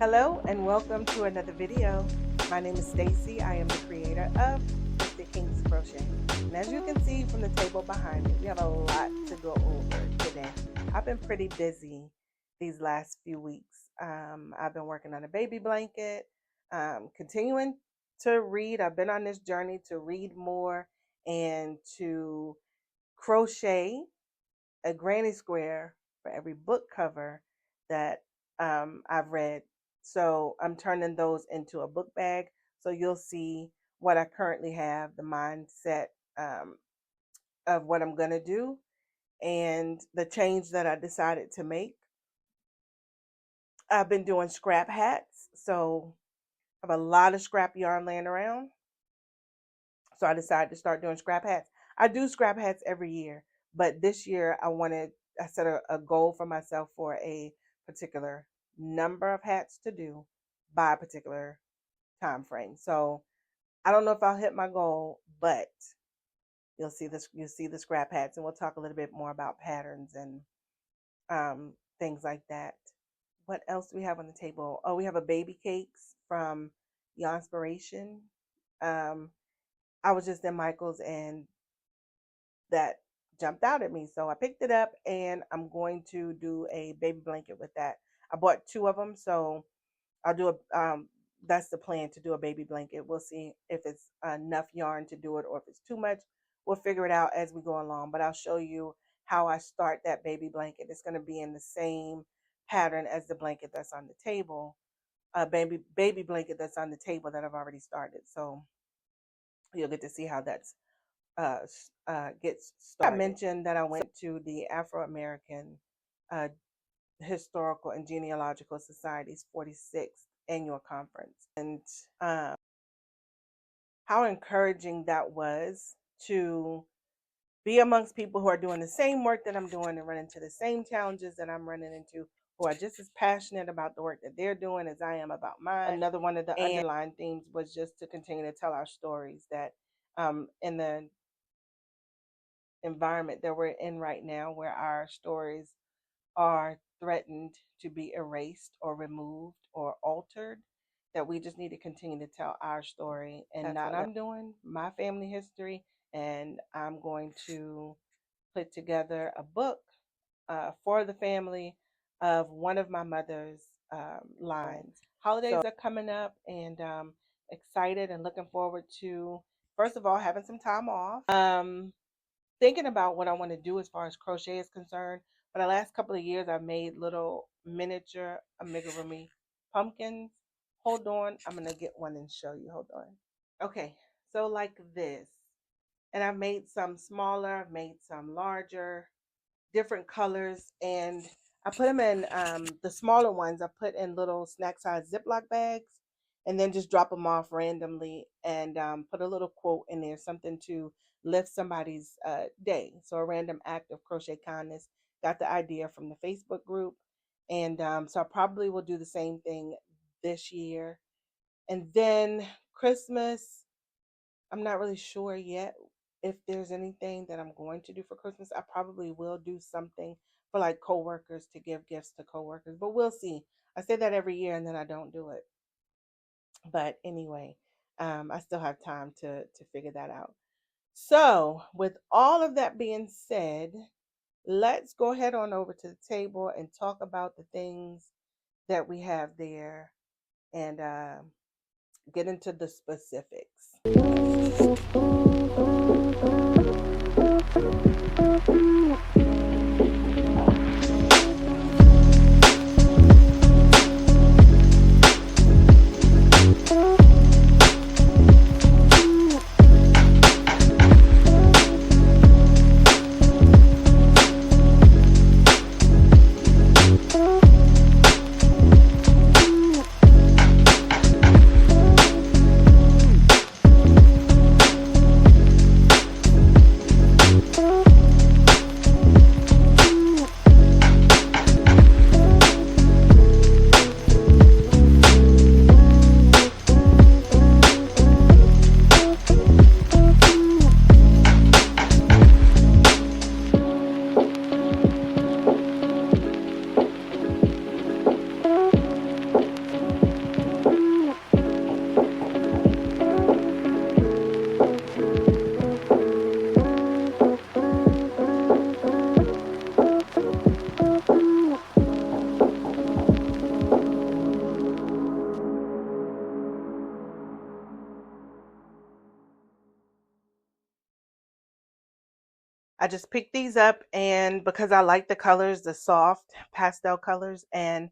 Hello and welcome to another video. My name is Stacy. I am the creator of the King's Crochet. And as you can see from the table behind me, we have a lot to go over today. I've been pretty busy these last few weeks. I've been working on a baby blanket, continuing to read. I've been on this journey to read more and to crochet a granny square for every book cover that I've read. So I'm turning those into a book bag. So you'll see what I currently have, the mindset of what I'm going to do, and the change that I decided to make. I've been doing scrap hats. So I have a lot of scrap yarn laying around. So I decided to start doing scrap hats. I do scrap hats every year, but this year I set a goal for myself for a particular number of hats to do by a particular time frame. So I don't know if I'll hit my goal, but you'll see the scrap hats, and we'll talk a little bit more about patterns and things like that. What else do we have on the table? Oh, we have a baby cakes from Yarnspiration. I was just in Michael's and that jumped out at me. So I picked it up and I'm going to do a baby blanket with that. I bought 2 of them. So I'll do that's the plan, to do a baby blanket. We'll see if it's enough yarn to do it or if it's too much. We'll figure it out as we go along, but I'll show you how I start that baby blanket. It's going to be in the same pattern as the blanket that's on the table, baby blanket that's on the table that I've already started. So you'll get to see how that's gets started. I mentioned that I went to the Afro-American Historical and Genealogical Society's 46th annual conference, and how encouraging that was to be amongst people who are doing the same work that I'm doing and run into the same challenges that I'm running into, who are just as passionate about the work that they're doing as I am about mine. Another one of the underlying themes was just to continue to tell our stories, that in the environment that we're in right now, where our stories are threatened to be erased or removed or altered, that we just need to continue to tell our story. And that's not what I'm doing, my family history, and I'm going to put together a book for the family of one of my mother's lines. Holidays are coming up, and excited and looking forward to, first of all, having some time off. Thinking about what I want to do as far as crochet is concerned. For the last couple of years, I've made little miniature amigurumi pumpkins. Hold on, I'm going to get one and show you. Hold on. Okay, so like this. And I've made some smaller, I've made some larger, different colors. And I put them in, the smaller ones, I put in little snack size Ziploc bags, and then just drop them off randomly, and put a little quote in there, something to lift somebody's day. So a random act of crochet kindness. Got the idea from the Facebook group. And so I probably will do the same thing this year. And then Christmas, I'm not really sure yet if there's anything that I'm going to do for Christmas. I probably will do something for like coworkers, to give gifts to coworkers, but we'll see. I say that every year and then I don't do it. But anyway, I still have time to figure that out. So with all of that being said, let's go ahead on over to the table and talk about the things that we have there, and get into the specifics. I just picked these up, and because I like the colors, the soft pastel colors, and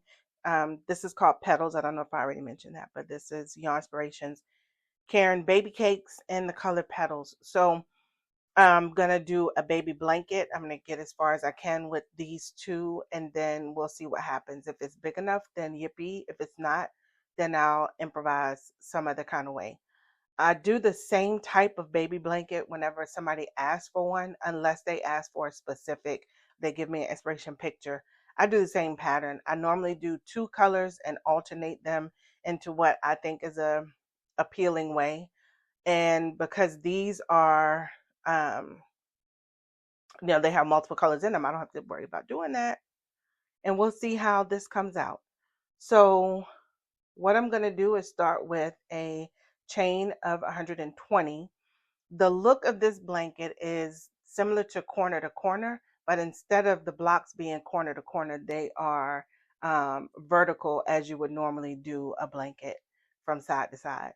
this is called Petals. I don't know if I already mentioned that, but this is Yarn Inspirations, Karen Baby Cakes, and the color Petals. So I'm gonna do a baby blanket. I'm gonna get as far as I can with these two, and then we'll see what happens. If it's big enough, then yippee. If it's not, then I'll improvise some other kind of way. I do the same type of baby blanket whenever somebody asks for one, unless they ask for a specific, they give me an inspiration picture. I do the same pattern. I normally do two colors and alternate them into what I think is a appealing way. And because these are, um, they have multiple colors in them, I don't have to worry about doing that. And we'll see how this comes out. So what I'm going to do is start with a chain of 120. The look of this blanket is similar to corner to corner, but instead of the blocks being corner to corner, they are vertical as you would normally do a blanket from side to side.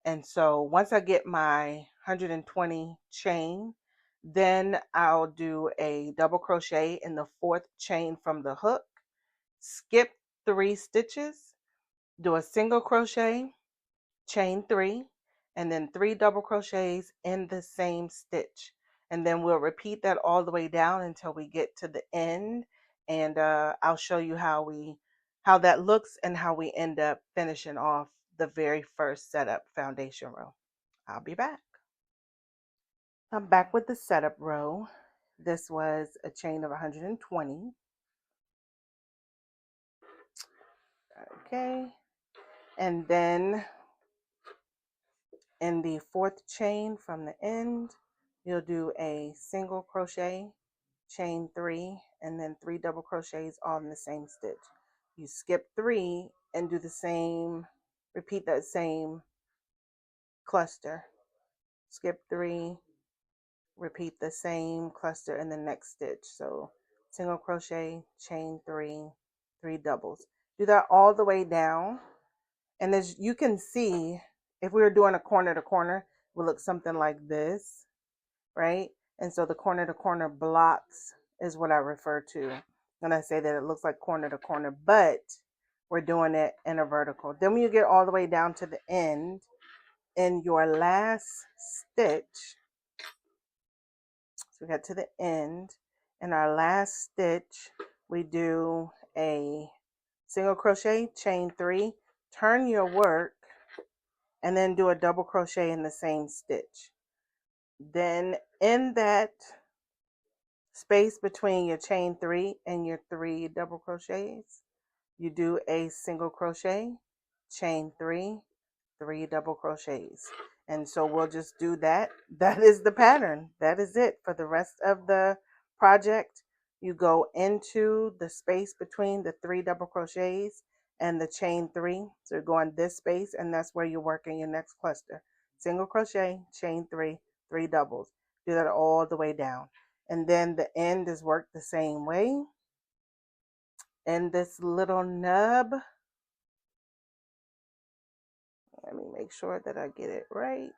And so once I get my 120 chain, then I'll do a double crochet in the fourth chain from the hook, skip 3 stitches, do a single crochet, chain 3, and then 3 double crochets in the same stitch. And then we'll repeat that all the way down until we get to the end. And I'll show you how that looks and how we end up finishing off the very first setup foundation row. I'll be back. I'm back with the setup row. This was a chain of 120. Okay. And then in the fourth chain from the end, you'll do a single crochet, chain 3, and then 3 double crochets all in the same stitch. You skip 3 and do the same, repeat that same cluster. Skip 3, repeat the same cluster in the next stitch. So single crochet, chain 3, 3 doubles. Do that all the way down. And as you can see, if we were doing a corner to corner, it would look something like this, right? And so the corner to corner blocks is what I refer to when I say that it looks like corner to corner, but we're doing it in a vertical. Then when you get all the way down to the end, in your last stitch, so we got to the end, in our last stitch, we do a single crochet, chain 3, turn your work, and then do a double crochet in the same stitch. Then in that space between your chain 3 and your 3 double crochets, you do a single crochet, chain 3, 3 double crochets. And so we'll just do that. That is the pattern. That is it for the rest of the project. You go into the space between the 3 double crochets and the chain 3. So you're going this space, and that's where you're working your next cluster. Single crochet, chain 3, 3 doubles. Do that all the way down. And then the end is worked the same way. And this little nub, let me make sure that I get it right.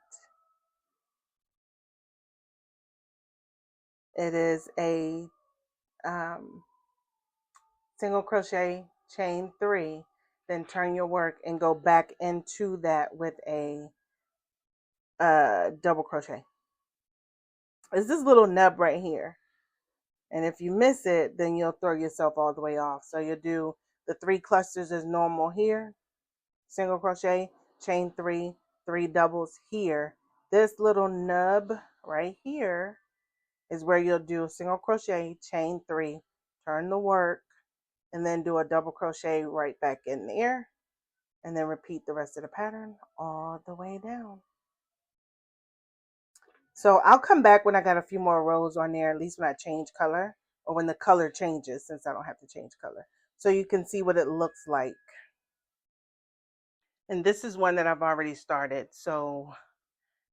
It is a single crochet, chain 3, then turn your work and go back into that with a double crochet. It's this little nub right here. And if you miss it, then you'll throw yourself all the way off. So you'll do the 3 clusters as normal here, single crochet, chain 3, 3 doubles here. This little nub right here is where you'll do a single crochet, chain 3, turn the work, and then do a double crochet right back in there, and then repeat the rest of the pattern all the way down. So I'll come back when I got a few more rows on there, at least when I change color, or when the color changes, since I don't have to change color, so you can see what it looks like. And this is one that I've already started, so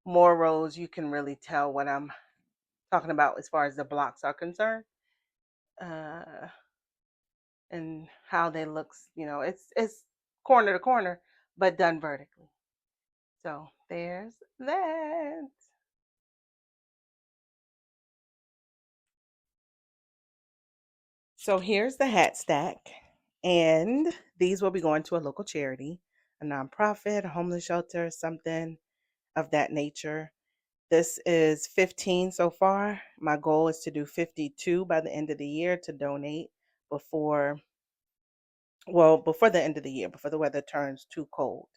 more rows, you can really tell what I'm talking about as far as the blocks are concerned, and how they looks. It's corner to corner, but done vertically. So there's that. So here's the hat stack, and these will be going to a local charity, a nonprofit, a homeless shelter, something of that nature. This is 15 so far. My goal is to do 52 by the end of the year to donate before, well, before the end of the year, before the weather turns too cold.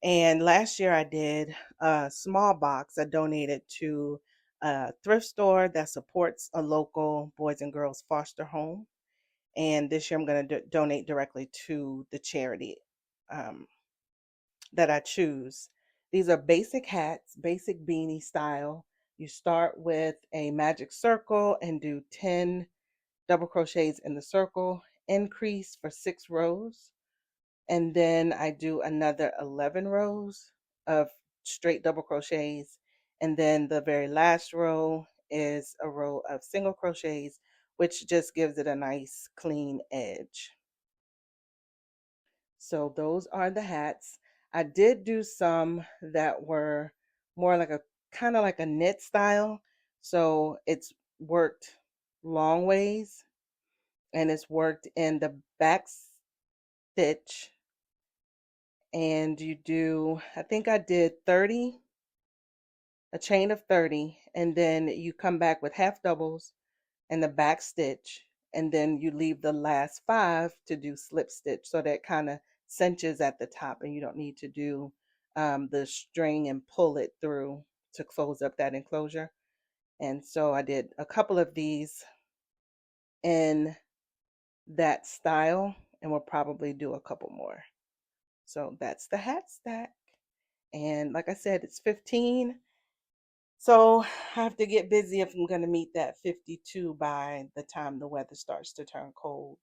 And last year I did a small box. I donated to a thrift store that supports a local boys and girls foster home. And this year I'm going to donate directly to the charity um, that I choose. These are basic hats, basic beanie style. You start with a magic circle and do 10 double crochets in the circle, increase for 6 rows, and then I do another 11 rows of straight double crochets, and then the very last row is a row of single crochets, which just gives it a nice clean edge. So those are the hats. I did do some that were more like a kind of like a knit style. So it's worked long ways, and it's worked in the back stitch. And you do, I think I did 30, a chain of 30, and then you come back with half doubles and the back stitch, and then you leave the last 5 to do slip stitch, so that kind of cinches at the top and you don't need to do the string and pull it through to close up that enclosure. And so I did a couple of these in that style, and we'll probably do a couple more. So that's the hat stack. And like I said, it's 15. So I have to get busy if I'm going to meet that 52 by the time the weather starts to turn cold.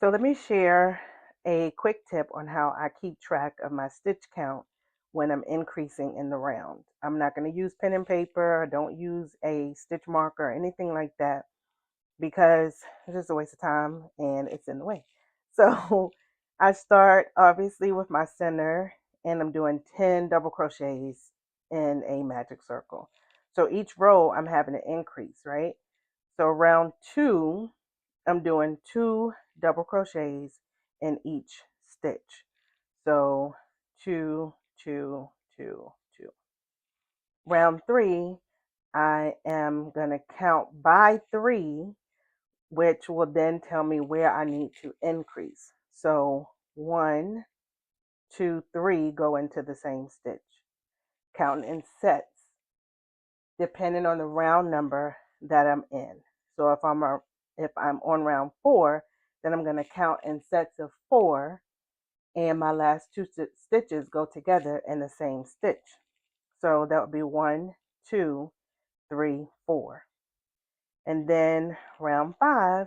So let me share a quick tip on how I keep track of my stitch count when I'm increasing in the round. I'm not going to use pen and paper. I don't use a stitch marker or anything like that, because it's just a waste of time and it's in the way. So I start obviously with my center, and I'm doing 10 double crochets in a magic circle. So each row I'm having an increase, right? So round 2, I'm doing 2 double crochets in each stitch. So 2, 2, 2, 2. Round 3, I am going to count by 3, which will then tell me where I need to increase. So 1, 2, 3 go into the same stitch. Counting in sets, depending on the round number that I'm in. So if I'm on round 4, then I'm going to count in sets of 4, and my last 2 stitches go together in the same stitch. So that would be 1, 2, 3, 4. And then round 5,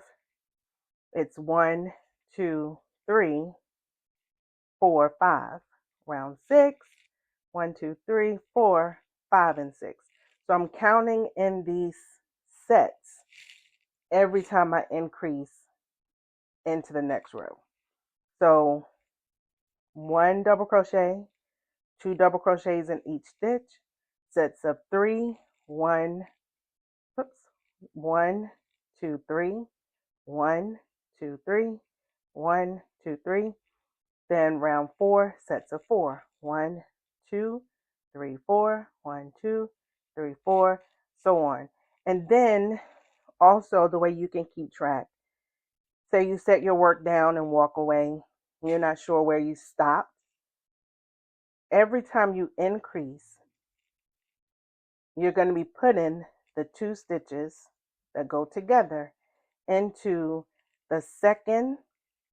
it's 1, 2, 3, 4, 5. Round 6, 1, 2, 3, 4, 5, and 6. So I'm counting in these sets every time I increase into the next row. So 1 double crochet, 2 double crochets in each stitch, sets of 3, 1, oops, 1, 2, 3, 1, 2, 3, 1, 2, 3. Then round 4, sets of 4. 1, 2, 3, 4. 1, 2, 3, 4, so on. And then also the way you can keep track. Say you set your work down and walk away. You're not sure where you stopped. Every time you increase, you're going to be putting the 2 stitches that go together into the second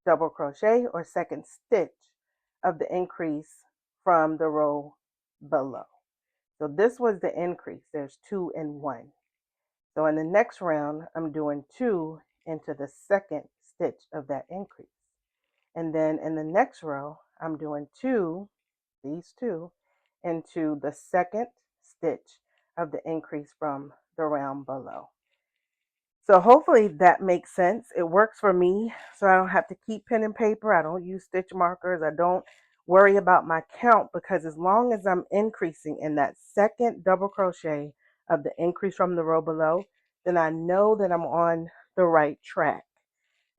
double crochet or second stitch of the increase from the row below. So this was the increase. There's 2 and 1. So in the next round, I'm doing 2 into the second stitch of that increase. And then in the next row, I'm doing 2, these 2, into the second stitch of the increase from the round below. So hopefully that makes sense. It works for me, so I don't have to keep pen and paper. I don't use stitch markers. I don't worry about my count, because as long as I'm increasing in that second double crochet of the increase from the row below, then I know that I'm on the right track.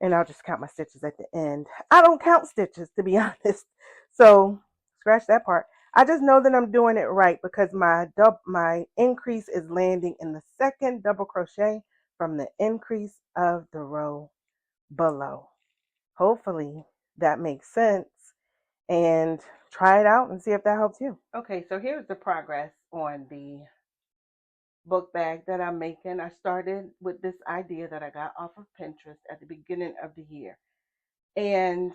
And I'll just count my stitches at the end. I don't count stitches, to be honest. So scratch that part. I just know that I'm doing it right because my increase is landing in the second double crochet from the increase of the row below. Hopefully that makes sense, and try it out and see if that helps you. Okay, so here's the progress on the book bag that I'm making. I started with this idea that I got off of Pinterest at the beginning of the year. And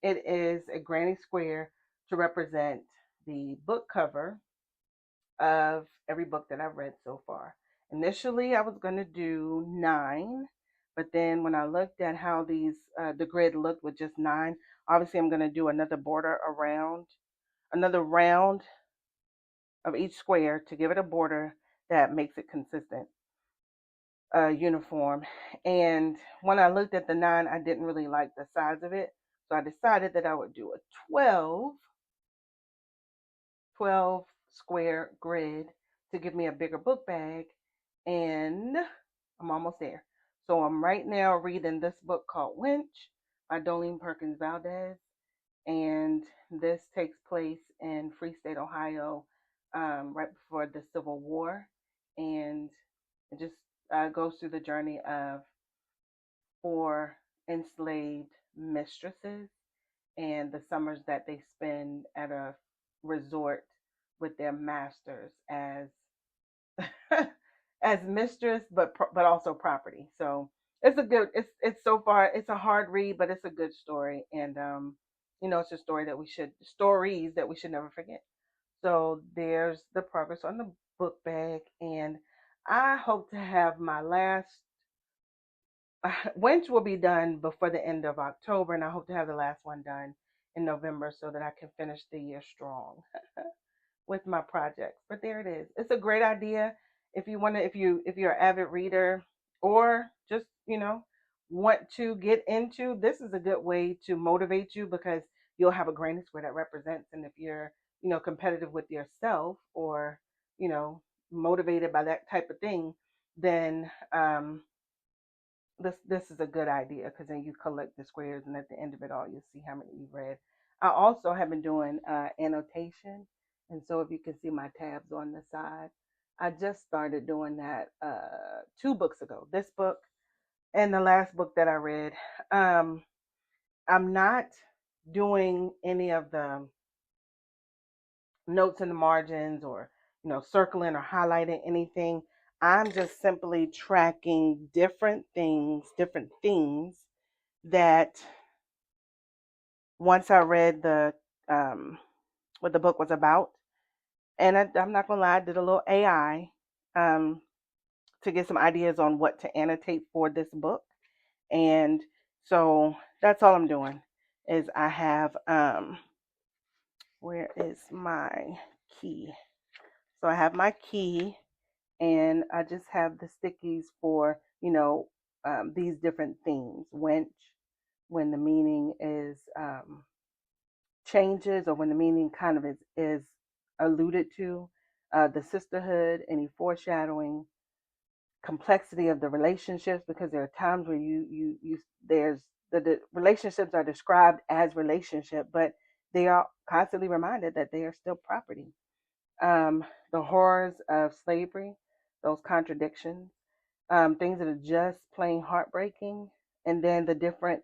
it is a granny square to represent the book cover of every book that I've read so far. Initially, I was going to do 9, but then when I looked at how the grid looked with just 9, obviously I'm going to do another border around, another round of each square to give it a border that makes it consistent, uniform. And when I looked at the 9, I didn't really like the size of it. So I decided that I would do a 12 square grid to give me a bigger book bag. And I'm almost there. So I'm right now reading this book called Winch by Dolene Perkins Valdez. And this takes place in Free State, Ohio, right before the Civil War. And it just goes through the journey of 4 enslaved mistresses and the summers that they spend at a resort with their masters as as mistress, but also property. So it's so far it's a hard read, but it's a good story, and it's a stories that we should never forget. So there's the progress on the book bag, and I hope to have my last Winch will be done before the end of October, and I hope to have the last one done in November so that I can finish the year strong with my projects. But there it is. It's a great idea if you want to, if you're an avid reader or just want to get into. This is a good way to motivate you because you'll have a granny square that represents. And if you're competitive with yourself or motivated by that type of thing, then this is a good idea because then you collect the squares and at the end of it all you'll see how many you've read. I also have been doing annotation, and so if you can see my tabs on the side, I just started doing that 2 books ago, this book and the last book that I read. I'm not doing any of the notes in the margins or circling or highlighting anything. I'm just simply tracking different things that once I read the what the book was about, and I'm not gonna lie, I did a little AI to get some ideas on what to annotate for this book, and so that's all I'm doing. Is I have where is my key? So I have my key, and I just have the stickies for these different themes. Wench, when the meaning is changes or when the meaning kind of is alluded to, the sisterhood, any foreshadowing, complexity of the relationships, because there are times where there's the relationships are described as relationship, but they are constantly reminded that they are still property. The horrors of slavery, those contradictions, things that are just plain heartbreaking, and then the different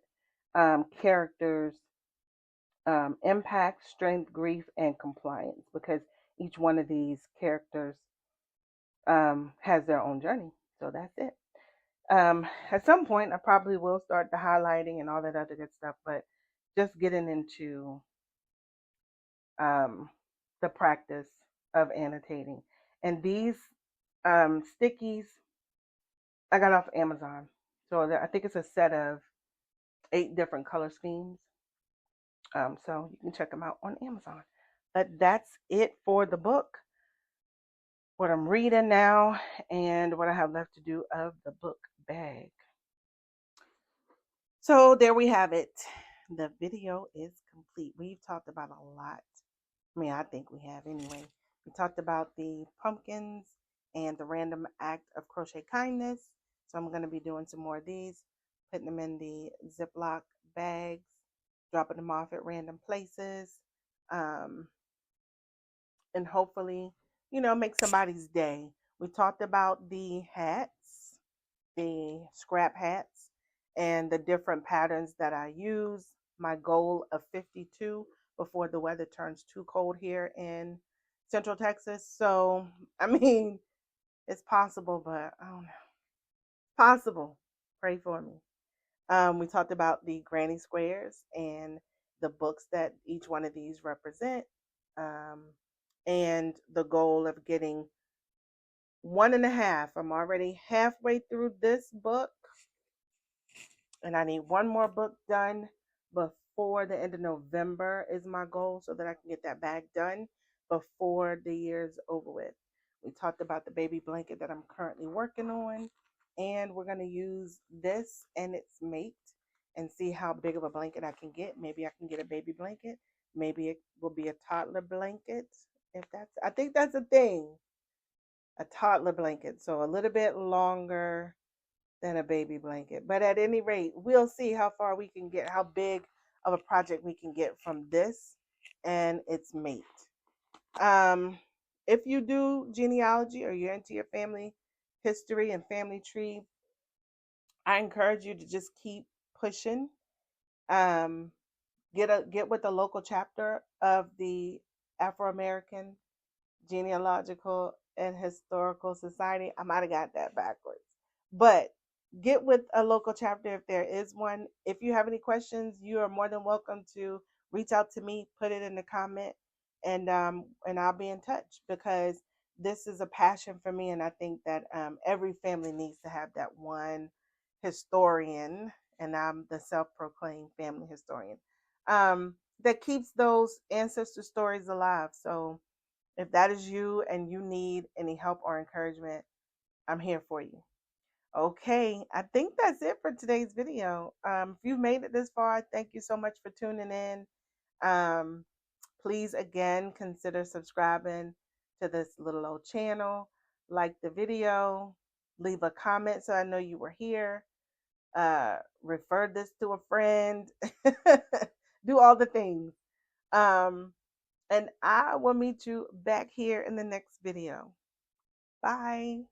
characters' impact, strength, grief, and compliance, because each one of these characters has their own journey. So that's it. At some point, I probably will start the highlighting and all that other good stuff, but just getting into the practice of annotating. And these stickies I got off Amazon. So I think it's a set of 8 different color schemes. So you can check them out on Amazon. But that's it for the book, what I'm reading now, and what I have left to do of the book bag. So there we have it. The video is complete. We've talked about a lot. I mean, I think we have anyway. We talked about the pumpkins and the random act of crochet kindness. So I'm going to be doing some more of these, putting them in the Ziploc bags, dropping them off at random places, um, and hopefully, make somebody's day. We talked about the hats, the scrap hats, and the different patterns that I use. My goal of 52 before the weather turns too cold here in Central Texas. So, I mean, it's possible, but I don't know. Possible. Pray for me. We talked about the granny squares and the books that each one of these represent, um, and the goal of getting one and a half. I'm already halfway through this book, and I need one more book done before the end of November is my goal, so that I can get that bag done before the year's over with. We talked about the baby blanket that I'm currently working on, and we're going to use this and its mate and see how big of a blanket I can get. Maybe I can get a baby blanket. Maybe it will be a toddler blanket. I think that's a thing, a toddler blanket. So a little bit longer than a baby blanket. But at any rate, we'll see how far we can get, how big of a project we can get from this and its mate. Um, if you do genealogy or you're into your family history and family tree, I encourage you to just keep pushing. Um, get with the local chapter of the Afro American Genealogical and Historical Society. I might have got that backwards. But get with a local chapter if there is one. If you have any questions, you are more than welcome to reach out to me, put it in the comment, and I'll be in touch, because this is a passion for me, and I think that every family needs to have that one historian, and I'm the self-proclaimed family historian, that keeps those ancestor stories alive. So if that is you and you need any help or encouragement, I'm here for you. Okay, I think that's it for today's video. If you've made it this far, thank you so much for tuning in. Um, Please, again, consider subscribing to this little old channel. Like the video, leave a comment so I know you were here. Refer this to a friend. Do all the things. Um, and I will meet you back here in the next video. Bye.